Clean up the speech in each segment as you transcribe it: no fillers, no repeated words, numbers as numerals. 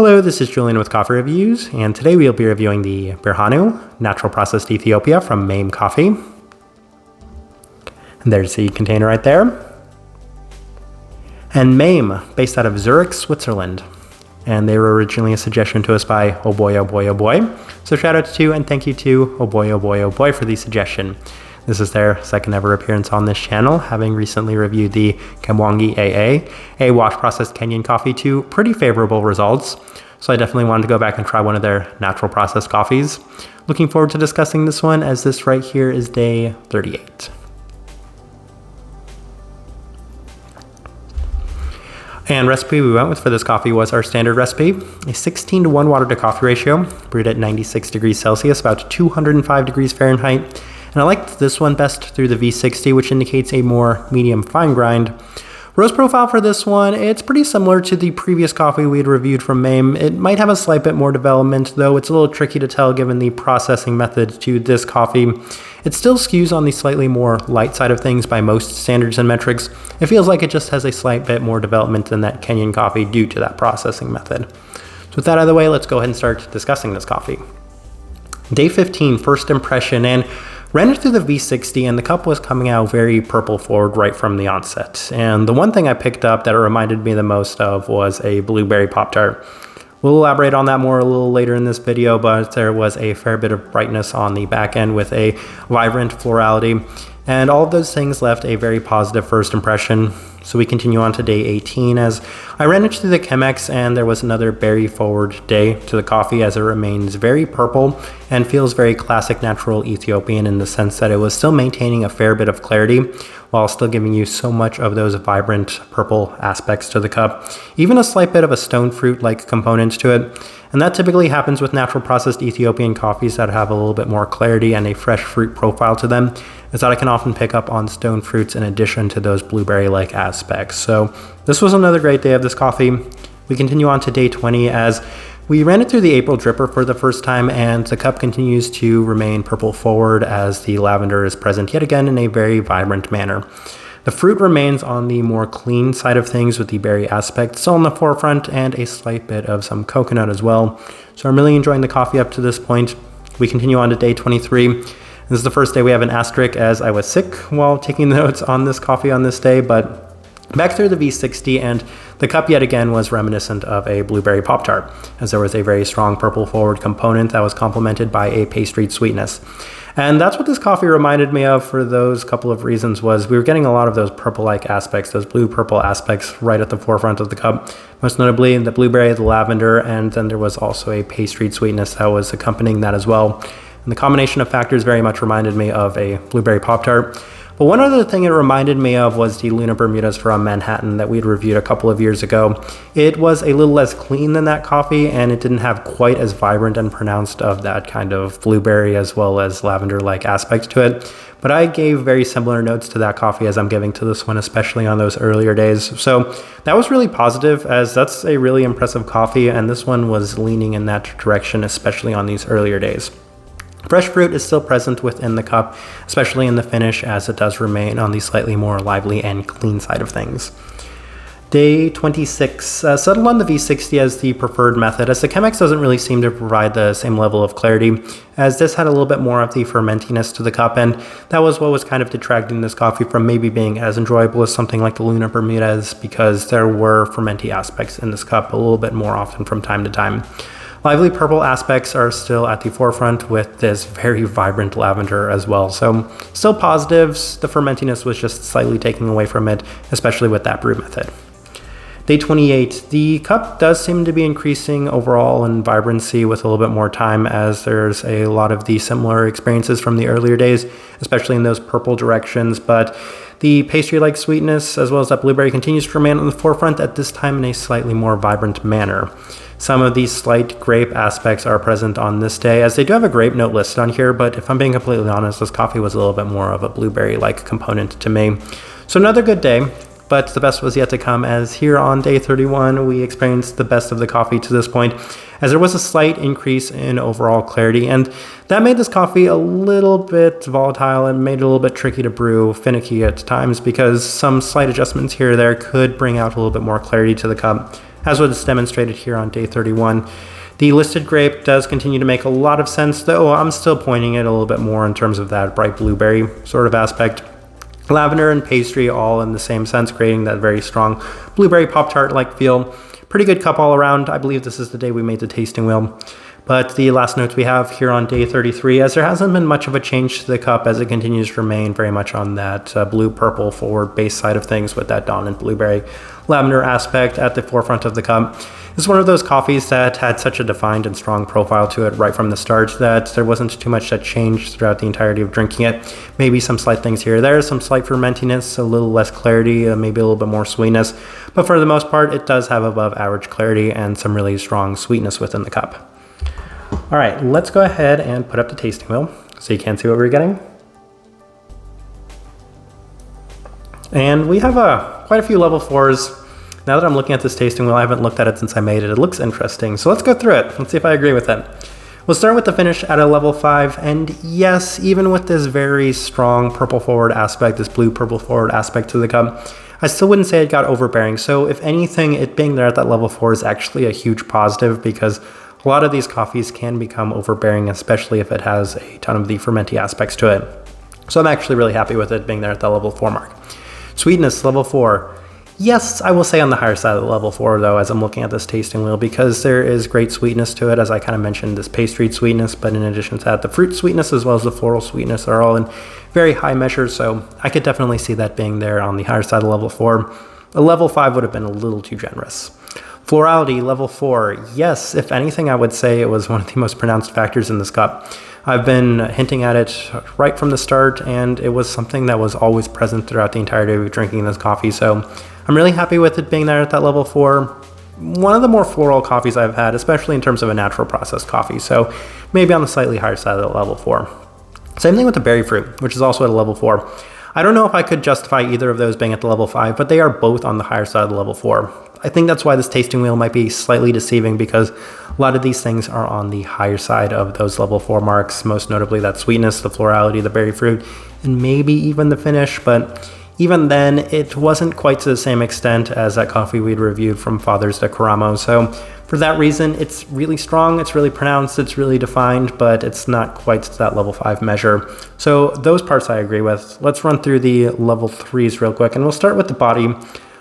Hello, this is Julian with Coffee Reviews, and today we'll be reviewing the Birhanu Natural Processed Ethiopia from MAME Coffee. And there's the container right there. And MAME, based out of Zurich, Switzerland. And they were originally a suggestion to us by Oh Boy, Oh Boy, Oh Boy. So shout out to and thank you to Oh Boy, Oh Boy, Oh Boy for the suggestion. This is their second ever appearance on this channel, having recently reviewed the Kamwangi AA, a wash-processed Kenyan coffee, to pretty favorable results. So I definitely wanted to go back and try one of their natural processed coffees. Looking forward to discussing this one, as this right here is day 38. And recipe we went with for this coffee was our standard recipe, a 16:1 water to coffee ratio, brewed at 96 degrees Celsius, about 205 degrees Fahrenheit. And I liked this one best through the V60, which indicates a more medium fine grind. Roast profile for this one, it's pretty similar to the previous coffee we had reviewed from MAME. It might have a slight bit more development, though it's a little tricky to tell given the processing method to this coffee. It still skews on the slightly more light side of things by most standards and metrics. It feels like it just has a slight bit more development than that Kenyan coffee due to that processing method. So with that out of the way, let's go ahead and start discussing this coffee. Day 15, first impression, and ran it through the V60, and the cup was coming out very purple forward right from the onset. And the one thing I picked up that it reminded me the most of was a blueberry Pop-Tart. We'll elaborate on that more a little later in this video, but there was a fair bit of brightness on the back end with a vibrant florality. And all of those things left a very positive first impression. So we continue on to day 18 as I ran it through the Chemex, and there was another berry forward day to the coffee as it remains very purple and feels very classic natural Ethiopian in the sense that it was still maintaining a fair bit of clarity while still giving you so much of those vibrant purple aspects to the cup, even a slight bit of a stone fruit like component to it. And that typically happens with natural processed Ethiopian coffees that have a little bit more clarity and a fresh fruit profile to them, is that I can often pick up on stone fruits in addition to those blueberry-like aspects. So this was another great day of this coffee. We continue on to day 20 as we ran it through the April dripper for the first time, and the cup continues to remain purple forward as the lavender is present yet again in a very vibrant manner. The fruit remains on the more clean side of things with the berry aspect still in the forefront and a slight bit of some coconut as well. So I'm really enjoying the coffee up to this point. We continue on to day 23. This is the first day we have an asterisk as I was sick while taking notes on this coffee on this day, but back through the V60, and the cup yet again was reminiscent of a blueberry Pop-Tart, as there was a very strong purple forward component that was complemented by a pastry sweetness. And that's what this coffee reminded me of for those couple of reasons. Was we were getting a lot of those purple-like aspects, those blue-purple aspects right at the forefront of the cup, most notably the blueberry, the lavender, and then there was also a pastry sweetness that was accompanying that as well. And the combination of factors very much reminded me of a blueberry Pop-Tart. But one other thing it reminded me of was the Luna Bermudas from Manhattan that we'd reviewed a couple of years ago. It was a little less clean than that coffee, and it didn't have quite as vibrant and pronounced of that kind of blueberry as well as lavender-like aspect to it. But I gave very similar notes to that coffee as I'm giving to this one, especially on those earlier days. So that was really positive, as that's a really impressive coffee, and this one was leaning in that direction, especially on these earlier days. Fresh fruit is still present within the cup, especially in the finish, as it does remain on the slightly more lively and clean side of things. Day 26, settled on the V60 as the preferred method, as the Chemex doesn't really seem to provide the same level of clarity, as this had a little bit more of the fermentiness to the cup, and that was what was kind of detracting this coffee from maybe being as enjoyable as something like the Luna Bermudas, because there were fermenty aspects in this cup a little bit more often from time to time. Lively purple aspects are still at the forefront with this very vibrant lavender as well. So still positives, the fermentiness was just slightly taking away from it, especially with that brew method. Day 28, the cup does seem to be increasing overall in vibrancy with a little bit more time, as there's a lot of the similar experiences from the earlier days, especially in those purple directions, but the pastry-like sweetness as well as that blueberry continues to remain on the forefront, at this time in a slightly more vibrant manner. Some of these slight grape aspects are present on this day, as they do have a grape note listed on here, but if I'm being completely honest, this coffee was a little bit more of a blueberry-like component to me. So another good day, but the best was yet to come, as here on day 31, we experienced the best of the coffee to this point, as there was a slight increase in overall clarity, and that made this coffee a little bit volatile and made it a little bit tricky to brew, finicky at times, because some slight adjustments here or there could bring out a little bit more clarity to the cup. as was demonstrated here on day 31. The listed grape does continue to make a lot of sense, though I'm still pointing it a little bit more in terms of that bright blueberry sort of aspect. Lavender and pastry all in the same sense, creating that very strong blueberry Pop-Tart-like feel. Pretty good cup all around. I believe this is the day we made the tasting wheel. But the last notes we have here on day 33, as there hasn't been much of a change to the cup as it continues to remain very much on that blue-purple forward base side of things with that dominant blueberry lavender aspect at the forefront of the cup. It's one of those coffees that had such a defined and strong profile to it right from the start that there wasn't too much that changed throughout the entirety of drinking it. Maybe some slight things here or there, some slight fermentiness, a little less clarity, maybe a little bit more sweetness. But for the most part, it does have above average clarity and some really strong sweetness within the cup. All right, let's go ahead and put up the tasting wheel so you can see what we're getting. And we have quite a few level 4s. Now that I'm looking at this tasting wheel, I haven't looked at it since I made it. It looks interesting. So let's go through it. Let's see if I agree with it. We'll start with the finish at a level 5. And yes, even with this very strong purple forward aspect, this blue purple forward aspect to the cup, I still wouldn't say it got overbearing. So if anything, it being there at that level 4 is actually a huge positive because a lot of these coffees can become overbearing, especially if it has a ton of the fermenty aspects to it. So I'm actually really happy with it being there at the level 4 mark. Sweetness, level 4. Yes, I will say on the higher side of the level 4 though, as I'm looking at this tasting wheel, because there is great sweetness to it, as I kind of mentioned, this pastry sweetness, but in addition to that, the fruit sweetness as well as the floral sweetness are all in very high measures, so I could definitely see that being there on the higher side of level 4. A level 5 would have been a little too generous. Florality, level 4. Yes, if anything, I would say it was one of the most pronounced factors in this cup. I've been hinting at it right from the start, and it was something that was always present throughout the entirety of drinking this coffee, so I'm really happy with it being there at that level 4. One of the more floral coffees I've had, especially in terms of a natural processed coffee, so maybe on the slightly higher side of the level 4. Same thing with the berry fruit, which is also at a level 4. I don't know if I could justify either of those being at the level 5, but they are both on the higher side of the level 4. I think that's why this tasting wheel might be slightly deceiving because a lot of these things are on the higher side of those level 4 marks, most notably that sweetness, the florality, the berry fruit, and maybe even the finish, but even then, it wasn't quite to the same extent as that coffee we'd reviewed from Father's de Caramo. So for that reason, it's really strong, it's really pronounced, it's really defined, but it's not quite to that level 5 measure. So those parts I agree with. Let's run through the level 3s real quick, and we'll start with the body.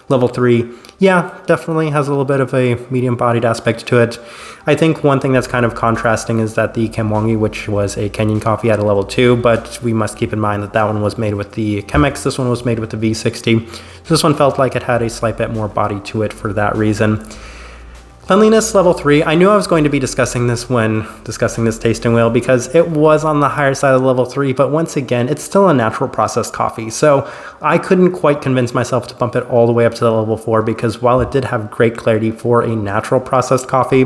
Level 3, yeah, definitely has a little bit of a medium-bodied aspect to it. I think one thing that's kind of contrasting is that the Kamwangi, which was a Kenyan coffee, had a level 2, but we must keep in mind that that one was made with the Chemex, this one was made with the V60. So this one felt like it had a slight bit more body to it for that reason. Cleanliness, level 3. I knew I was going to be discussing this when discussing this tasting wheel because it was on the higher side of level 3, but once again, it's still a natural processed coffee. So I couldn't quite convince myself to bump it all the way up to the level 4 because while it did have great clarity for a natural processed coffee,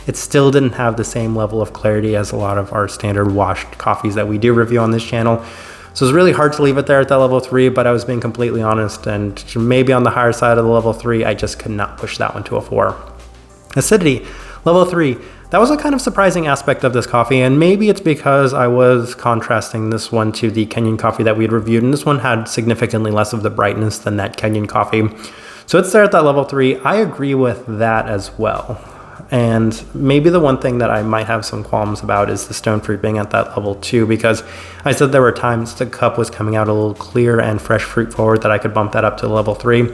it still didn't have the same level of clarity as a lot of our standard washed coffees that we do review on this channel. So it's really hard to leave it there at that level 3, but I was being completely honest, and maybe on the higher side of the level 3, I just could not push that one to a 4. Acidity, level 3. That was a kind of surprising aspect of this coffee, and maybe it's because I was contrasting this one to the Kenyan coffee that we had reviewed, and this one had significantly less of the brightness than that Kenyan coffee. So it's there at that level 3. I agree with that as well. And maybe the one thing that I might have some qualms about is the stone fruit being at that level 2, because I said there were times the cup was coming out a little clear and fresh fruit forward that I could bump that up to level 3.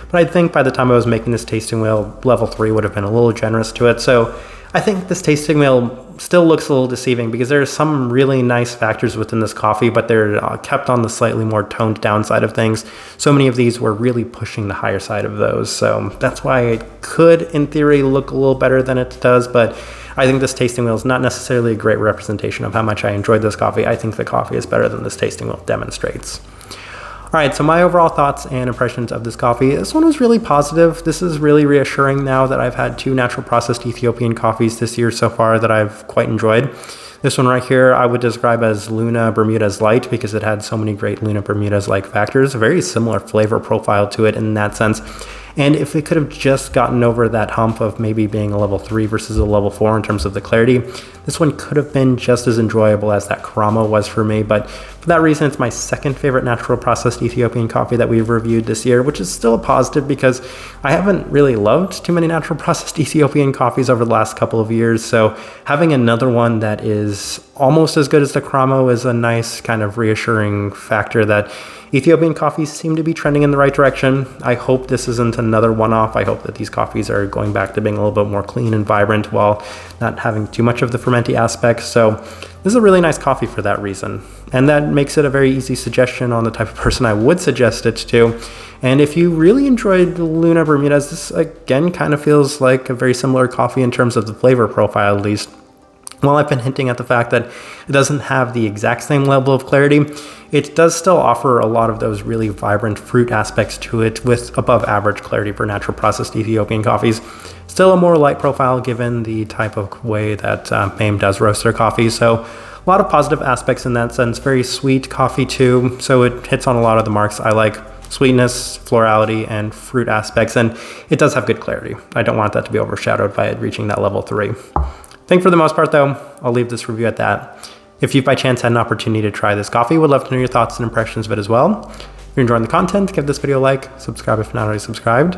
But I think by the time I was making this tasting wheel, level 3 would have been a little generous to it. So I think this tasting wheel still looks a little deceiving because there are some really nice factors within this coffee, but they're kept on the slightly more toned down side of things. So many of these were really pushing the higher side of those. So that's why it could, in theory, look a little better than it does. But I think this tasting wheel is not necessarily a great representation of how much I enjoyed this coffee. I think the coffee is better than this tasting wheel demonstrates. All right, so my overall thoughts and impressions of this coffee. This one was really positive. This is really reassuring now that I've had 2 natural processed Ethiopian coffees this year so far that I've quite enjoyed. This one right here I would describe as Luna Bermuda's Light because it had so many great Luna Bermuda's like factors, a very similar flavor profile to it in that sense. And if it could have just gotten over that hump of maybe being a level 3 versus a level 4 in terms of the clarity, this one could have been just as enjoyable as that Karamo was for me. But for that reason, it's my second favorite natural processed Ethiopian coffee that we've reviewed this year, which is still a positive because I haven't really loved too many natural processed Ethiopian coffees over the last couple of years. So having another one that is almost as good as the Karamo is a nice kind of reassuring factor that Ethiopian coffees seem to be trending in the right direction. I hope this isn't another one-off. I hope that these coffees are going back to being a little bit more clean and vibrant while not having too much of the fermenty aspects. So this is a really nice coffee for that reason. And that makes it a very easy suggestion on the type of person I would suggest it to. And if you really enjoyed Luna Bermudez, this again kind of feels like a very similar coffee in terms of the flavor profile at least. While I've been hinting at the fact that it doesn't have the exact same level of clarity, it does still offer a lot of those really vibrant fruit aspects to it with above average clarity for natural processed Ethiopian coffees. Still a more light profile given the type of way that MAME does roast their coffee. So a lot of positive aspects in that sense. Very sweet coffee too, so it hits on a lot of the marks I like. Sweetness, florality, and fruit aspects, and it does have good clarity. I don't want that to be overshadowed by it reaching that level 3. I think for the most part though, I'll leave this review at that. If you by chance had an opportunity to try this coffee, would love to know your thoughts and impressions of it as well. If you're enjoying the content, give this video a like, subscribe if not already subscribed.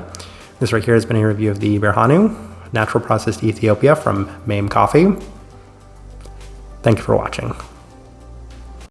This right here has been a review of the Birhanu Natural Processed Ethiopia from MAME Coffee. Thank you for watching.